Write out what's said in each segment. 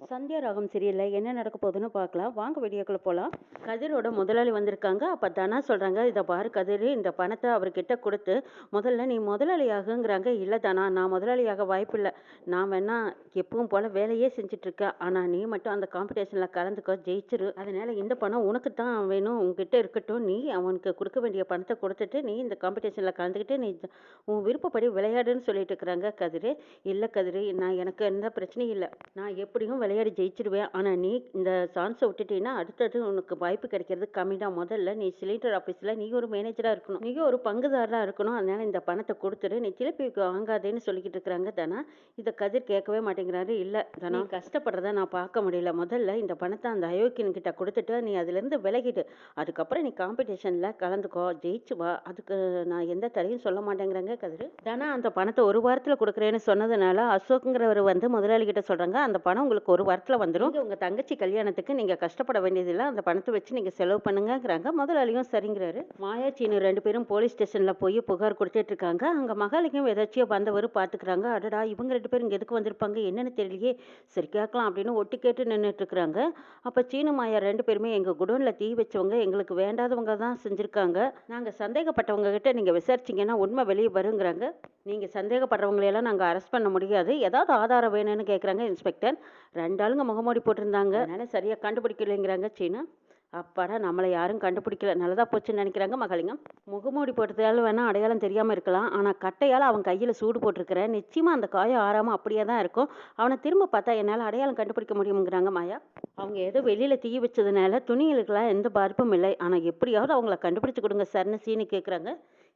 சந்தியா ராகம் சீரியல்ல என்ன நடக்க போகுதுன்னு பார்க்கலாம். வாங்க வீடியோக்குள்ள போலாம். கதிரோட முதலாளி வந்திருக்காங்க. அப்ப தனா சொல்றாங்க, இத பாரு கதிரு, இந்த பணத்தை அவர்கிட்ட கொடுத்து முதல்ல நீ முதலாளி ஆகுங்கிறாங்க. இல்ல தனா, நான் முதலாளியாக வாய்ப்பில்லை. நான் வேணா எப்பவும் போல வேலையே செஞ்சுட்டு இருக்கேன். ஆனா நீ மட்டும் அந்த காம்படிஷன்ல கலந்துக்கோ, ஜெயிச்சிரு. அதனால இந்த பணம் உனக்கு தான் வேணும், உன்கிட்ட இருக்கட்டும். நீ அவனுக்கு கொடுக்க வேண்டிய பணத்தை கொடுத்துட்டு நீ இந்த காம்படிஷன்ல கலந்துக்கிட்டு நீ உன் விருப்பப்படி விளையாடுன்னு சொல்லிட்டு இருக்கிறாங்க கதிரு. இல்ல கதிரு, எனக்கு எந்த பிரச்சனையும் இல்லை. நான் எப்படியும் விளையாடி ஜெயிச்சிடுவேன். ஆனால் நீ இந்த சான்ஸை விட்டுட்டீங்கன்னா அடுத்தது உனக்கு வாய்ப்பு கிடைக்கிறது கம்மி தான். முதல்ல நீ சிலிண்டர் ஆஃபீஸில் நீ ஒரு மேனேஜராக இருக்கணும், நீ ஒரு பங்குதாரராக இருக்கணும். அதனால இந்த பணத்தை கொடுத்துரு, நீ திருப்பி வாங்காதேன்னு சொல்லிக்கிட்டு இருக்கிறாங்க தனா. இதை கதிர் கேட்கவே மாட்டேங்கிறாரு. இல்லை தனா, கஷ்டப்படுறத நான் பார்க்க முடியல. முதல்ல இந்த பணத்தை அந்த அயோக்கியன் கிட்ட கொடுத்துட்டு நீ அதுலேருந்து விலகிடு. அதுக்கப்புறம் நீ காம்படிஷனில் கலந்துக்கோ, ஜெயிச்சு வா. அதுக்கு நான் எந்த தடையும் சொல்ல மாட்டேங்கிறாங்க கதிர். தனா அந்த பணத்தை ஒரு வாரத்தில் கொடுக்குறேன்னு சொன்னதுனால அசோக்குங்கிறவர் வந்து முதலாளி கிட்ட சொல்கிறாங்க, அந்த பணம் உங்களுக்கு ஒரு வாரத்தில் வந்துடும். உங்கள் தங்கச்சி கல்யாணத்துக்கு நீங்கள் கஷ்டப்பட வேண்டியதில்லை, அந்த பணத்தை வச்சு நீங்கள் செலவு பண்ணுங்கிறாங்க. முதலாளியும் சரிங்கிறாரு. மாயா சீனு ரெண்டு பேரும் போலீஸ் ஸ்டேஷனில் போய் புகார் கொடுத்துட்டு இருக்காங்க. அங்கே மகாலிங்கம் ஏதாச்சும் வந்தவர் பார்த்துக்கிறாங்க. அடடா, இவங்க ரெண்டு பேரும் இங்கே எதுக்கு வந்திருப்பாங்க என்னன்னு தெரியலையே, சரி கேட்கலாம் அப்படின்னு ஒட்டி கேட்டு நின்றுட்டு இருக்கிறாங்க. அப்போ சீனு மாயா ரெண்டு பேருமே எங்கள் குடோனில் தீ வச்சவங்க எங்களுக்கு வேண்டாதவங்க தான் செஞ்சுருக்காங்க. நாங்கள் சந்தேகப்பட்டவங்க கிட்ட நீங்கள் விசாரிச்சிங்கன்னா உண்மை வெளியே வருங்கிறாங்க. நீங்கள் சந்தேகப்படுறவங்களையெல்லாம் நாங்கள் அரெஸ்ட் பண்ண முடியாது, ஏதாவது ஆதாரம் வேணும்னு கேட்குறாங்க இன்ஸ்பெக்டர். ரெண்டு ஆளுங்க முகமூடி போட்டிருந்தாங்க, அதனால் சரியாக கண்டுபிடிக்கலைங்கிறாங்க சீனு. அப்பாடா, நம்மளை யாரும் கண்டுபிடிக்கல, நல்லதாக போச்சுன்னு நினைக்கிறாங்க மகாலிங்கம். முகமூடி போட்டதால வேணால் அடையாளம் தெரியாமல் இருக்கலாம், ஆனால் கட்டையால் அவன் கையில் சூடு போட்டிருக்கிறேன், நிச்சயமாக அந்த காயம் ஆறாமல் அப்படியே தான் இருக்கும். அவனை திரும்ப பார்த்தா என்னால் அடையாளம் கண்டுபிடிக்க முடியுங்கிறாங்க மாயா. அவங்க ஏதோ வெளியில் தீ வச்சதுனால துணிகளுக்கெல்லாம் எந்த பாதிப்பும் இல்லை, ஆனால் எப்படியாவது அவங்கள கண்டுபிடிச்சு கொடுங்க சார்னு சீனு கேட்குறாங்க.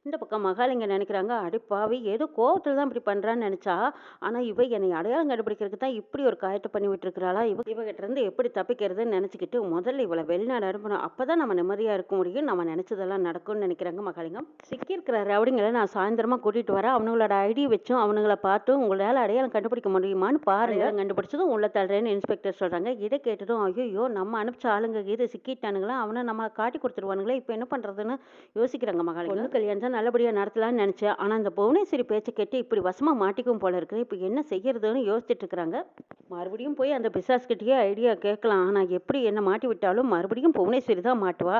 இந்த பக்கம் மகாலிங்க நினைக்கிறாங்க, அடிப்பாவி, ஏதோ கோவத்தில் தான் இப்படி பண்ணுறான்னு நினச்சா, ஆனால் இவ என்னை அடையாளம் கண்டுபிடிக்கிறதுக்கு தான் இப்படி ஒரு காயத்தை பண்ணி விட்டுருக்கிறாளா, இவகிட்ட இருந்து எப்படி தப்பிக்கிறதுன்னு நினச்சிக்கிட்டு முதல்ல இவளை வெளிநாடு அனுப்பணும், அப்போ தான் நம்ம நிம்மதியாக இருக்க முடியும், நம்ம நினச்சதெல்லாம் நடக்கும்னு நினைக்கிறாங்க மகாலிங்கம். சிக்கியிருக்கிற ரவுடிங்களை நான் சாயந்தரமாக கூட்டிகிட்டு வரேன், அவங்களோட ஐடி வச்சும் அவனுங்களை பார்த்தும் உங்களால் அடையாளம் கண்டுபிடிக்க முடியுமான்னு பாருங்க, கண்டுபிடிச்சதும் உள்ள தள்ளுறேன்னு இன்ஸ்பெக்டர் சொல்கிறாங்க. இதை கேட்டதும் ஐயோ, நம்ம அனுப்பிச்ச ஆளுங்க இது சிக்கிட்டானுங்களா, அவனை நம்ம காட்டி கொடுத்துருவானுங்களே, இப்போ என்ன பண்ணுறதுன்னு யோசிக்கிறாங்க மகாலிங்கம். கல்யாணம் நல்லபடியாக நடத்தலான்னு நினச்சேன், ஆனால் அந்த புவனேஸ்வரி பேச்சை கேட்டு இப்படி வசமாக மாட்டிக்கும் போல இருக்குது, இப்போ என்ன செய்யறதுன்னு யோசிச்சுட்டு இருக்கிறாங்க. மறுபடியும் போய் அந்த பிசாஸ்கிட்டேயே ஐடியா கேட்கலாம், ஆனால் எப்படி என்ன மாட்டி விட்டாலும் மறுபடியும் புவனேஸ்வரி தான் மாட்டுவா.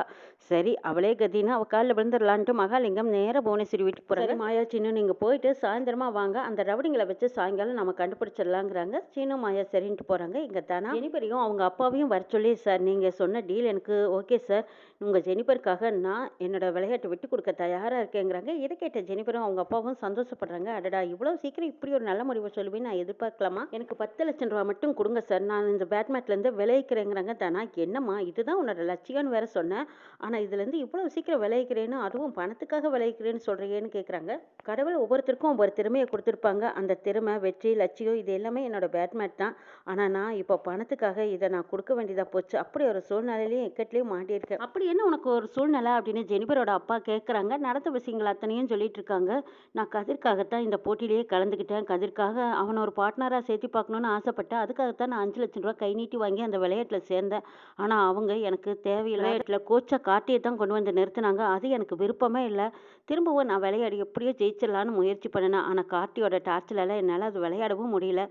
சரி, அவளே கதின்னு அவள் காலில் விழுந்துடலான்ட்டு மகாலிங்கம் நேராக புவனேஸ்வரி வீட்டுக்கு போகிறாங்க. மாயா சீனு, நீங்கள் போயிட்டு சாயந்தரமாக வாங்க, அந்த ரவுடிங்களை வச்சு சாயங்காலம் நம்ம கண்டுபிடிச்சிடலாங்கிறாங்க. சீனு மாயா சரின்ட்டு போகிறாங்க. இங்கே தானா ஜெனிபரையும் அவங்க அப்பாவையும் வர சொல்லி, சார் நீங்கள் சொன்ன டீல் எனக்கு ஓகே சார், உங்கள் ஜெனிபருக்காக நான் என்னோட விளையாட்டை விட்டு கொடுக்க தயாராக இருக்கேங்கிறாங்க. இதை கேட்ட ஜெனிபரும் அவங்க அப்பாவும் சந்தோஷப்படுறாங்க. அடடா, இவ்வளோ சீக்கிரம் இப்படி ஒரு நல்ல முடிவை சொல்லுவேன்னு நான் எதிர்பார்க்கலாமா, எனக்கு 10 லட்சம் ரூபா மட்டும் கொடுங்க சார், நான் இந்த பேட்மேட்லேருந்து விளைவிக்கிறேங்கிறாங்க. தானா, என்னம்மா இதுதான் உன்னோட லட்சியம்னு வேற சொன்னேன், ஆனால் இதுலேருந்து இவ்வளோ சீக்கிரம் விளைவிக்கிறேன்னு, அதுவும் பணத்துக்காக விளைவிக்கிறேன்னு சொல்கிறேன்னு கேட்குறாங்க. கடவுள் ஒவ்வொருத்தருக்கும் ஒவ்வொரு திறமையை கொடுத்துருப்பாங்க, அந்த திறமை, வெற்றி, லட்சியம் இது எல்லாமே என்னோட பேட்மேட் தான். ஆனால் நான் இப்போ பணத்துக்காக இதை நான் கொடுக்க வேண்டியதாக போச்சு, அப்படி ஒரு சூழ்நிலையிலையும் இக்கட்லையும் மாட்டியிருக்கேன். அப்படி என்ன உனக்கு ஒரு சூழ்நிலை அப்படின்னு ஜெனிபரோட அப்பா கேட்குறாங்க. நடந்த விஷயங்கள் அத்தனையும் சொல்லிட்டு இருக்காங்க. நான் கதிர்க்காகத்தான் இந்த போட்டியிலேயே கலந்துக்கிட்டேன், கதிர்க்காக அவனை ஒரு பார்ட்னராக சேர்த்து பார்க்கணுன்னு ஆசைப்பட்டேன், அதுக்காகத்தான் நான் 5 லட்சம் ரூபா கை நீட்டி வாங்கி அந்த விளையாட்டில் சேர்ந்தேன். ஆனால் அவங்க எனக்கு தேவையில்லை விளையாட்டில் கோச்சை காட்டியை தான் கொண்டு வந்து நிறுத்தினாங்க, அது எனக்கு விருப்பமே இல்லை. திரும்பவும் நான் விளையாடி எப்படியோ ஜெயிச்சிடலான்னு முயற்சி பண்ணினேன், ஆனால் கார்த்தியோட டார்ச்சரில் என்னால் அது விளையாடவும் முடியல.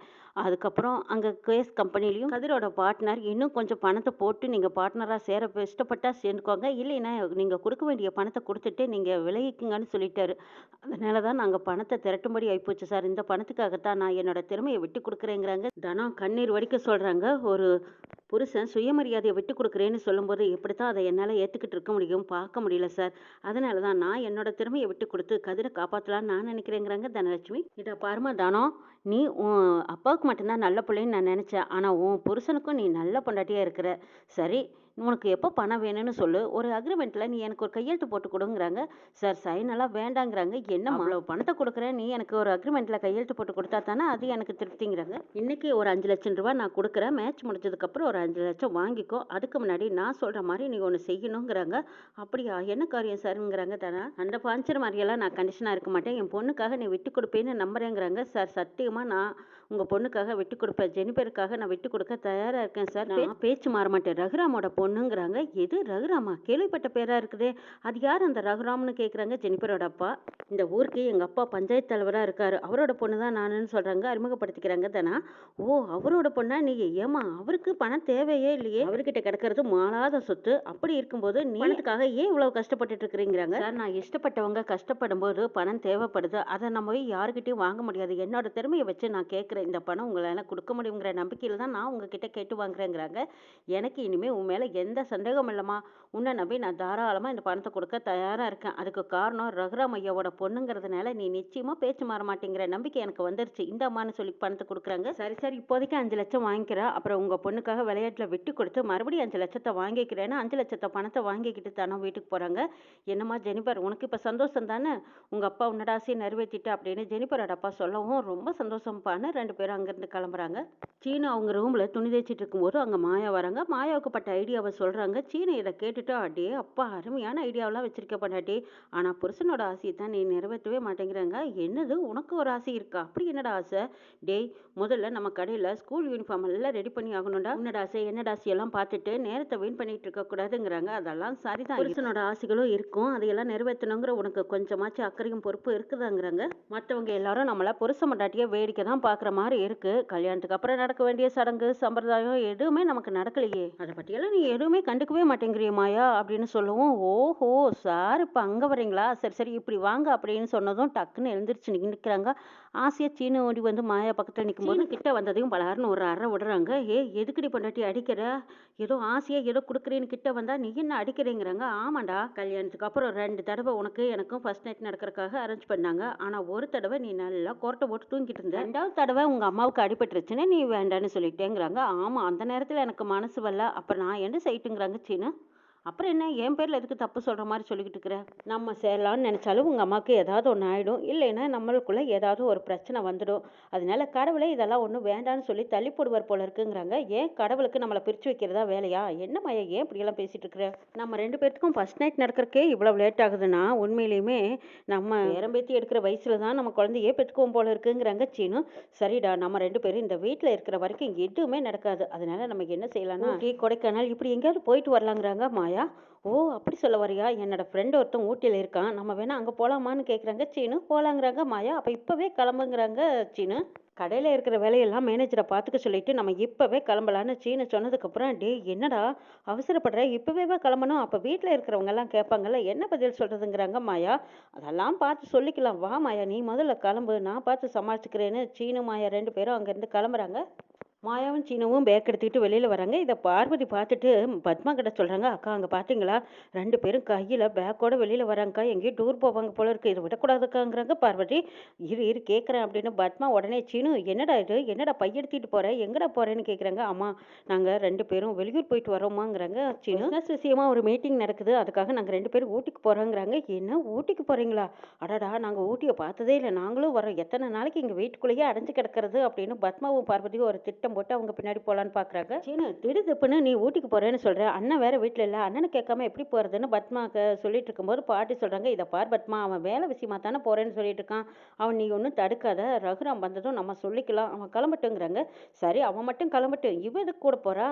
அதுக்கப்புறம் அங்கே கேஸ் கம்பெனிலையும் கதிரோட பார்ட்னர் இன்னும் கொஞ்சம் பணத்தை போட்டு நீங்கள் பார்ட்னராக சேர இஷ்டப்பட்டா சேர்ந்துக்கோங்க, இல்லைன்னா நீங்கள் கொடுக்க வேண்டிய பணத்தை கொடுத்துட்டு நீங்கள் விளைவிக்குங்கன்னு சொல்லிட்டாரு. அதனால தான் நாங்கள் பணத்தை திரட்டும்படி ஆகிப்போச்சு சார், இந்த பணத்துக்காகத்தான் நான் என்னோட திறமையை விட்டு கொடுக்குறேங்கிறாங்க. தனம் கண்ணீர் வடிக்க சொல்கிறாங்க. ஒரு புருஷன் சுயமரியாதையை விட்டு கொடுக்குறேன்னு சொல்லும்போது எப்படி தான் அதை என்னால் ஏற்றுக்கிட்டு இருக்க முடியும், பார்க்க முடியல சார். அதனால தான் நான் என்னோட திறமையை விட்டு கொடுத்து கதிரை காப்பாற்றலான்னு நான் நினைக்கிறேங்கிறாங்க தனலட்சுமி. இதை பாருமா தானம், நீ உன் அப்பாவுக்கு மட்டும்தான் நல்ல பிள்ளைன்னு நான் நினச்சேன், ஆனால் உன் புருஷனுக்கும் நீ நல்ல பொண்டாட்டியாக இருக்கிற. சரி, உனக்கு எப்போ பணம் வேணும்னு சொல்லு, ஒரு அக்ரிமெண்ட்டில் நீ எனக்கு ஒரு கையெழுத்து போட்டு கொடுங்கிறாங்க. சார் சைன் எல்லாம் வேண்டாங்கிறாங்க. என்னம்மா அவ்வளோ பணத்தை கொடுக்குறேன், நீ எனக்கு ஒரு அக்ரிமெண்ட்டில் கையெழுத்து போட்டு கொடுத்தா தானே அது எனக்கு திருப்திங்கிறாங்க. இன்றைக்கி ஒரு 5 லட்சம் ரூபா நான் கொடுக்குறேன், மேட்ச் முடிஞ்சதுக்கப்புறம் ஒரு 5 லட்சம் வாங்கிக்கோ, அதுக்கு முன்னாடி நான் சொல்கிற மாதிரி நீ ஒன்று செய்யணுங்கிறாங்க. அப்படியா, என்ன காரியம் சாருங்கிறாங்க தானே. அந்த பாஞ்சர் மாதிரியெல்லாம் நான் கண்டிஷனாக இருக்க மாட்டேன், என் பொண்ணுக்காக நீ விட்டு கொடுப்பேன்னு நம்புறேங்கிறாங்க. சார் சத்தியமாக நான் உங்கள் பொண்ணுக்காக விட்டு கொடுப்பேன், ஜெனிஃபருக்காக நான் விட்டு கொடுக்க தயாராக இருக்கேன் சார். நான் பேச்சு மாற மாட்டேன். ரகுராமோட பொண்ணுங்கிறாங்க. எது ரகுராமா? கேள்விப்பட்ட பேராக இருக்குதே. அது யார் அந்த ரகுராம்னு கேட்குறாங்க ஜெனிஃபரோட அப்பா. இந்த ஊருக்கு எங்கள் அப்பா பஞ்சாயத்து தலைவராக இருக்கார், அவரோட பொண்ணு தான் நானுன்னு சொல்கிறாங்க. அறிமுகப்படுத்திக்கிறாங்க தானா. ஓ, அவரோட பொண்ணா நீ? ஏமா, அவருக்கு பணம் தேவையே இல்லையே, அவர்கிட்ட கிடக்கிறது மாளாத சொத்து. அப்படி இருக்கும்போது நீ பணத்துக்காக ஏன் இவ்வளவு கஷ்டப்பட்டுட்டு இருக்கிறீங்கிறாங்க. சார், நான் இஷ்டப்பட்டவங்க கஷ்டப்படும் போது பணம் தேவைப்படுது, அதை நம்ம போய் யாருக்கிட்டையும் வாங்க முடியாது. என்னோட திறமையை வச்சு நான் கேட்குறேன், இந்த பணம் உங்களால் கொடுக்க முடியுங்கிற நம்பிக்கையில் தான் நான் உங்ககிட்ட கேட்டு வாங்குறேங்கிறாங்க. எனக்கு இனிமேல் உன் மேலே எந்த சந்தேகம் இல்லைம்மா. உன்னை நம்பி நான் தாராளமாக இந்த பணத்தை கொடுக்க தயாராக இருக்கேன். அதுக்கு காரணம் ரகுராம் ஐயாவோட பொண்ணுங்கிறதுனால நீ நிச்சயமாக பேச்சு மாற மாட்டேங்கிற நம்பிக்கை எனக்கு வந்துருச்சு. இந்த அம்மான்னு சொல்லி பணத்தை கொடுக்குறாங்க. சரி சரி, இப்போதைக்கு 5 லட்சம் வாங்கிக்கிறேன், அப்புறம் உங்கள் பொண்ணுக்காக விளையாட்டில் விட்டு கொடுத்து மறுபடியும் 5 லட்சத்தை வாங்கிக்கிறேன்னு 5 லட்சத்தை பணத்தை வாங்கிக்கிட்டு தானே வீட்டுக்கு போகிறாங்க. என்னம்மா ஜெனிஃபர், உனக்கு இப்போ சந்தோஷம் தானே? உங்கள் அப்பா உன்னோட ஆசையை நிறைவேற்றிட்டு அப்படின்னு ஜெனிஃபரோட அப்பா சொல்லவும் ரொம்ப சந்தோஷம்ப்பான்னு 2 பேரும் அங்கேருந்து கிளம்புறாங்க. சீனு அவங்க ரூமில் துணி தேய்ச்சிட்டு இருக்கும்போது அங்கே மாயா வராங்க. மாயாவுக்கு பட்ட ஐடியாவை சொல்கிறாங்க. சீனு இதை கேட்டுட்டு, அடே அப்பா, அருமையான ஐடியாவெல்லாம் வச்சிருக்க பண்ணாட்டி, ஆனால் புருஷனோட ஆசையை தான் நீ நிறைவேற்றவே மாட்டேங்கிறாங்க. என்னது, உனக்கு ஒரு ஆசை இருக்கா? அப்படி என்னடா ஆசை? டேய், முதல்ல நம்ம கடையில் ஸ்கூல் யூனிஃபார்ம் எல்லாம் ரெடி பண்ணி ஆகணும்டா. உன்னோட ஆசை என்னோட ஆசையெல்லாம் பார்த்துட்டு நேரத்தை வீண் பண்ணிட்டு இருக்க கூடாதுங்கிறாங்க. அதெல்லாம் சரிதான், புருஷனோட ஆசைகளும் இருக்கும், அதையெல்லாம் நிறைவேற்றணுங்கிற உனக்கு கொஞ்சமாச்சும் அக்கறையும் பொறுப்பு இருக்குதாங்கிறாங்க. மற்றவங்க எல்லாரும் நம்மள புருஷ மண்டாட்டியை வேடிக்கை தான் பார்க்குற மாதிரி இருக்கு. கல்யாணத்துக்கு அப்புறம் நடக்க வேண்டிய சடங்கு சம்பிரதாயம் எதுவுமே நமக்கு நடக்கலையே, அதை பற்றியெல்லாம் நீ எதுவுமே கண்டுக்கவே மாட்டேங்கிறிய மாயா அப்படின்னு சொல்லவும், ஓஹோ சார் இப்போ அங்கே வரீங்களா, சரி சரி இப்படி வாங்க அப்படின்னு சொன்னதும் டக்குன்னு எழுந்திரிச்சு நிற்கிறாங்க. ஆசையா சீனு ஓடி வந்து மாயா பக்கத்தில் நிற்கும்போது கிட்ட வந்ததையும் பலர்னு ஒரு அறை விடுறாங்க. ஏ, எதுக்குடி பொண்டாட்டி அடிக்கிற? ஏதோ ஆசையா ஏதோ கொடுக்குறேன்னு கிட்ட வந்தா நீ என்ன அடிக்கிறேங்கிறாங்க. ஆமாண்டா, கல்யாணத்துக்கு அப்புறம் 2 தடவை உனக்கு எனக்கும் ஃபர்ஸ்ட் நைட் நடக்கிறதுக்காக அரேஞ்ச் பண்ணாங்க. ஆனால் ஒரு தடவை நீ நல்லா கோர்ட்டை போட்டு தூங்கிட்டு இருந்த, 2வது தடவை உங்கள் அம்மாவுக்கு அடிபட்டுருச்சுன்னு நீ வேண்டான்னு சொல்லிட்டேங்கிறாங்க. ஆமாம், அந்த நேரத்தில் எனக்கு மனசு வரல, அப்போ நான் என்ன செய்யட்டுங்கிறாங்க சீனு. அப்புறம் என்ன, என் பேரில் எதுக்கு தப்பு சொல்கிற மாதிரி சொல்லிக்கிட்டு இருக்கிற? நம்ம சேரலான்னு நினச்சாலும் உங்கள் அம்மாவுக்கு ஏதாவது ஒன்று ஆகிடும், இல்லைன்னா நம்மளுக்குள்ளே ஏதாவது ஒரு பிரச்சனை வந்துடும். அதனால கடவுளை இதெல்லாம் ஒன்றும் வேண்டான்னு சொல்லி தள்ளி போடுவார் போல இருக்குங்கிறாங்க. ஏன் கடவுளுக்கு நம்மளை பிரித்து வைக்கிறதா வேலையா? என்ன மாயா, ஏன் இப்படியெல்லாம் பேசிகிட்டு இருக்கிற? நம்ம 2 பேர்த்துக்கும் ஃபர்ஸ்ட் நைட் நடக்கிறக்கே இவ்வளோ லேட் ஆகுதுன்னா உண்மையிலையுமே நம்ம பேரம்பேத்தி எடுக்கிற வயசில் தான் நம்ம குழந்தையே பெற்றுக்குவோம் போல இருக்குங்கிறாங்க சீனு. சரிடா, நம்ம 2 பேரும் இந்த வீட்டில் இருக்கிற வரைக்கும் எதுவுமே நடக்காது. அதனால நம்ம என்ன செய்யலாம்னா கொடைக்கானல் இப்படி எங்கேயாவது போயிட்டு வரலாங்கிறாங்க மாயா. ஓ, அப்படி சொல்ல வரியா? என்னோட ஃப்ரெண்ட் ஒருத்தன் ஊட்டியில் இருக்கான், நம்ம வேணா அங்கே போகலாமான்னு கேட்குறாங்க சீனு. போகலாங்கிறாங்க மாயா. அப்போ இப்போவே கிளம்புங்கிறாங்க சீனு. கடையில் இருக்கிற வேலையெல்லாம் மேனேஜரை பார்த்துக்க சொல்லிட்டு நம்ம இப்போவே கிளம்பலான்னு சீனு சொன்னதுக்கப்புறம், டே என்னடா அவசரப்படுற, இப்போவே கிளம்பணும், அப்போ வீட்டில் இருக்கிறவங்கெல்லாம் கேட்பாங்கல்ல, என்ன பதில் சொல்கிறதுங்கிறாங்க மாயா. அதெல்லாம் பார்த்து சொல்லிக்கலாம், வா மாயா, நீ முதல்ல கிளம்பு, நான் பார்த்து சமாளிச்சுக்கிறேன்னு சீனு மாயா 2 பேரும் அங்கேருந்து கிளம்புறாங்க. மாயாவும் சீனவும் பேக் எடுத்துக்கிட்டு வெளியில் வராங்க. இதை பார்வதி பார்த்துட்டு பத்மா கிட்ட சொல்கிறாங்க. அக்கா, அங்கே பார்த்தீங்களா, 2 பேரும் கையில் பேக்கோட வெளியில் வராங்கக்கா, எங்கேயும் டூர் போவாங்க போல இருக்குது, இதை விடக்கூடாதுக்காங்கிறாங்க பார்வதி. இரு கேட்குறேன் அப்படின்னு பத்மா உடனே, சீனு என்னடா இது, என்னடா பையெடுத்திட்டு போகிற, எங்கடா போகிறேன்னு கேட்குறாங்க. ஆமாம், நாங்கள் 2 பேரும் வெளியூர் போயிட்டு வரோமாங்கிறாங்க சீனு. பிஸ்னஸ் விஷயமா ஒரு மீட்டிங் நடக்குது, அதுக்காக நாங்கள் 2 பேரும் ஊட்டிக்கு போகிறோங்கிறாங்க. என்ன, ஊட்டிக்கு போகிறீங்களா? அடடா, நாங்கள் ஊட்டியை பார்த்ததே இல்லை, நாங்களும் வரோம், எத்தனை நாளைக்கு இங்கே வீட்டுக்குள்ளேயே அடைஞ்சு கிடக்கிறது அப்படின்னு பத்மாவும் பார்வதியும் ஒரு திட்டம் போட்டு அவங்க பின்னாடி போலான்னு பாக்குறாங்க. சீனு, திடுதுப்புன்னு நீ ஊட்டிக்கு போறேன்னு சொல்ற, அண்ணன் வேற வீட்டுல இல்ல, அண்ணனை கேட்காம எப்படி போறதுன்னு பத்மா சொல்லிட்டு இருக்கும்போது பாட்டி சொல்றாங்க. இதை பார் பத்மா, அவன் வேலை விஷயமா தானே போறேன்னு சொல்லிட்டு இருக்கான், அவன் நீ ஒன்றும் தடுக்காத, ரகுராம் வந்ததும் நம்ம சொல்லிக்கலாம், அவன் கிளம்பட்டுங்கிறாங்க. சரி, அவன் மட்டும் கிளம்பட்டு, இவ எதுக்கு கூட போறா,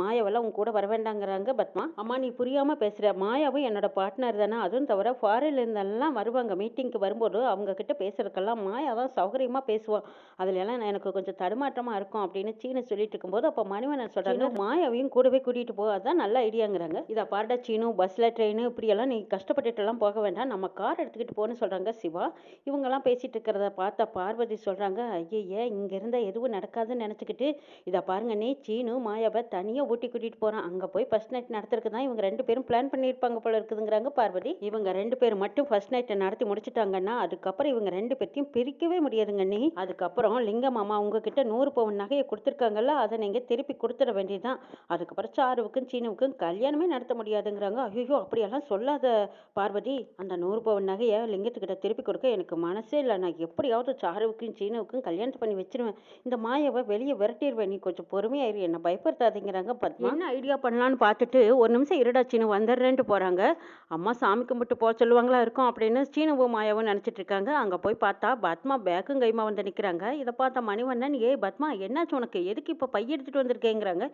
மாயாவெல்லாம் உன் கூட வர வேண்டாங்கிறாங்க பத்மா. அம்மா, நீ புரியாம பேசுற, மாயாவும் என்னோட பார்ட்னர் தானே, அதுவும் தவிர ஃபாரின்ல இருந்தெல்லாம் வருவாங்க மீட்டிங்க்கு வரும்போது, அவங்க கிட்ட பேசுறதுக்கெல்லாம் மாயா தான் சௌகரியமா பேசுவான், அதுல எல்லாம் எனக்கு கொஞ்சம் தடுமாற்றமா இருக்கும் அப்படின்னு சீனு சொல்லிட்டு இருக்கும்போது, அப்போ மணிவண்ணன் சொல்றாங்க, மாயாவையும் கூடவே கூட்டிட்டு போ, அதான் நல்ல ஐடியாங்கிறாங்க. இதை பாருடா சீனு, பஸ்ல ட்ரெயின் இப்படியெல்லாம் நீ கஷ்டப்பட்டுட்டு எல்லாம் போக வேண்டாம், நம்ம கார் எடுத்துக்கிட்டு போன்னு சொல்றாங்க சிவா. இவங்கெல்லாம் பேசிட்டு இருக்கிறத பார்த்த பார்வதி சொல்றாங்க, ஐயே, இங்க இருந்தா எதுவும் நடக்காதுன்னு நினைச்சுக்கிட்டு, இதை பாருங்க நீ, சீனு மாயாவை தனியா ஊட்டி கூட்டிட்டு போறான், அங்க போய் ஃபர்ஸ்ட் நைட் நடத்துறதுக்கு தான் இவங்க 2 பேரும் பிளான் பண்ணியிருப்பாங்க போல இருக்குதுங்கிறாங்க பார்வதி. இவங்க 2 பேரும் மட்டும் ஃபர்ஸ்ட் நைட்டை நடத்தி முடிச்சுட்டாங்கன்னா அதுக்கப்புறம் இவங்க 2 பேர்த்தையும் பிரிக்கவே முடியாதுங்க நீ. அதுக்கப்புறம் லிங்கம் மாமா உங்ககிட்ட 100 பவுன் நகையை கொடுத்து கொடுத்துருக்காங்கல்ல அதை நீங்கள் திருப்பி கொடுத்துட வேண்டியதுதான். அதுக்கப்புறம் சாருவுக்கும் சீனுவுக்கும் கல்யாணமே நடத்த முடியாதுங்கிறாங்க. ஐயோ அப்படியெல்லாம் சொல்லாத பார்வதி. அந்த 100 பவுன் நகையை லிங்கத்துக்கிட்ட திருப்பி கொடுக்க எனக்கு மனசே இல்லை. நான் எப்படியாவது சாருவுக்கும் சீனுவுக்கும் கல்யாணத்தை பண்ணி வச்சிருவேன். இந்த மாயாவை வெளியே விரட்டிடுவேன். நீ கொஞ்சம் பொறுமையாயிரு, என்னை பயப்படுத்தாதீங்கிறாங்க பத்மா. என்ன ஐடியா பண்ணலான்னு பார்த்துட்டு ஒரு நிமிஷம் இருடா சீனு வந்துடுறேன்ட்டு போகிறாங்க. அம்மா சாமி கும்பிட்டு போக சொல்லுவாங்களா இருக்கும் அப்படின்னு சீனுவும் மாயாவும் நினச்சிட்டு இருக்காங்க. அங்கே போய் பார்த்தா பத்மா பேக்கும் கைமா வந்து நிற்கிறாங்க. இதை பார்த்த மணிவண்ணன், ஏய் பத்மா என்னாச்சு உனக்கு, எதுக்கு இப்போ பை எடுத்துகிட்டு வந்திருக்கேங்கிறாங்க.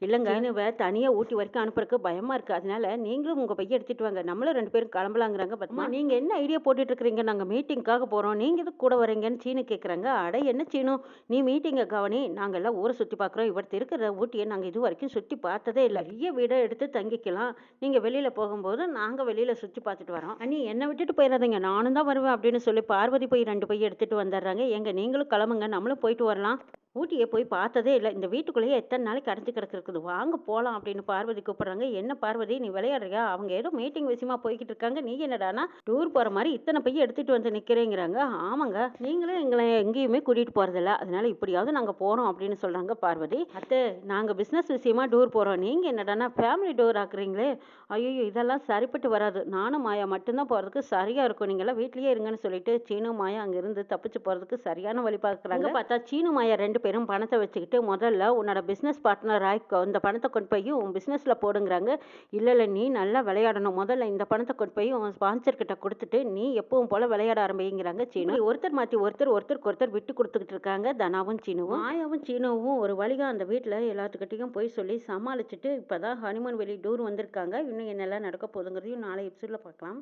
இல்லைங்க, சீனுவை தனியாக ஊட்டி வரைக்கும் அனுப்புறதுக்கு பயமாக இருக்குது, அதனால நீங்களும் உங்கள் பையை எடுத்துகிட்டு வாங்க, நம்மளும் 2 பேரும் கிளம்பலாங்கிறாங்க. பத்மா, நீங்கள் என்ன ஐடியா போட்டுட்டு இருக்கிறீங்க, நாங்கள் மீட்டிங்காக போகிறோம், நீங்கள் எதுக்கு கூட வரீங்கன்னு சீனு கேட்குறாங்க. அட என்ன சீனு, நீ மீட்டிங்கை கவனி, நாங்கள் எல்லாம் ஊரை சுற்றி பார்க்குறோம், இவர் இருக்கிற ஊட்டியை நாங்கள் இது வரைக்கும் சுற்றி பார்த்ததே இல்லை, பெரிய வீடை எடுத்து தங்கிக்கலாம், நீங்கள் வெளியில் போகும்போது நாங்கள் வெளியில் சுற்றி பார்த்துட்டு வரோம், அண்ணி என்னை விட்டுட்டு போயிடாதீங்க, நானும் தான் வருவேன் அப்படின்னு சொல்லி பார்வதி போய் 2 பை எடுத்துகிட்டு வந்துடுறாங்க. எங்க நீங்களும் கிளம்புங்க, நம்மளும் போயிட்டு வரலாம். ஊட்டியை போய் பார்த்ததே இல்லை, இந்த வீட்டுக்குள்ளேயே எத்தனை நாளைக்கு அடைஞ்சு கிடக்குது, வாங்க போகலாம் அப்படின்னு பார்வதி கூப்பிட்றாங்க. என்ன பார்வதி நீ விளையாடுறியா, அவங்க ஏதோ மீட்டிங் விஷயமா போய்கிட்டு இருக்காங்க, நீ என்னடானா டூர் போகிற மாதிரி இத்தனை பைய எடுத்துகிட்டு வந்து நிற்கிறேங்கிறாங்க. ஆமாங்க, நீங்களும் எங்களை எங்கேயுமே கூட்டிகிட்டு போகிறதில்ல, அதனால இப்படியாவது நாங்கள் போகிறோம் அப்படின்னு சொல்கிறாங்க பார்வதி. அத்தை நாங்கள் பிஸ்னஸ் விஷயமா டூர் போகிறோம், நீங்கள் என்னடானா ஃபேமிலி டூர் ஆக்குறீங்களே, ஐயோ இதெல்லாம் சரிப்பட்டு வராது, நானும் மாயா மட்டும்தான் போகிறதுக்கு சரியாக இருக்கும், நீங்களாம் வீட்லேயே இருங்கன்னு சொல்லிட்டு சீனு மாயா அங்கேருந்து தப்பிச்சு போகிறதுக்கு சரியான வழி பார்க்குறாங்க. பார்த்தா சீனு மாயா 2 பேரும் பணத்தை வச்சுக்கிட்டு முதல்ல உன்னோட பிஸ்னஸ் பார்ட்னர் ஆயிக்கோ, இந்த பணத்தை கொண்டு போய் உன் பிஸ்னஸில் போடுங்கிறாங்க. இல்லை இல்லை நீ நல்லா விளையாடணும், முதல்ல இந்த பணத்தை கொண்டு போய் உன் ஸ்பான்சர் கிட்ட கொடுத்துட்டு நீ எப்பவும் போல விளையாட ஆரம்பிங்கிறாங்க. சீனு ஒருத்தர் மாற்றி ஒருத்தருக்கு ஒருத்தர் விட்டு கொடுத்துக்கிட்டு இருக்காங்க. தனாவும் சீனுவும். மாயாவும் சீனுவும் ஒரு வழியாக அந்த வீட்டில் எல்லாத்துக்கிட்டையும் போய் சொல்லி சமாளிச்சுட்டு இப்போ தான் ஹனிமூன் வெளி டூர் வந்திருக்காங்க. இன்னும் என்னெல்லாம் நடக்க போகுதுங்கிறதையும் நாளை எபிசோடில் பார்க்கலாம்.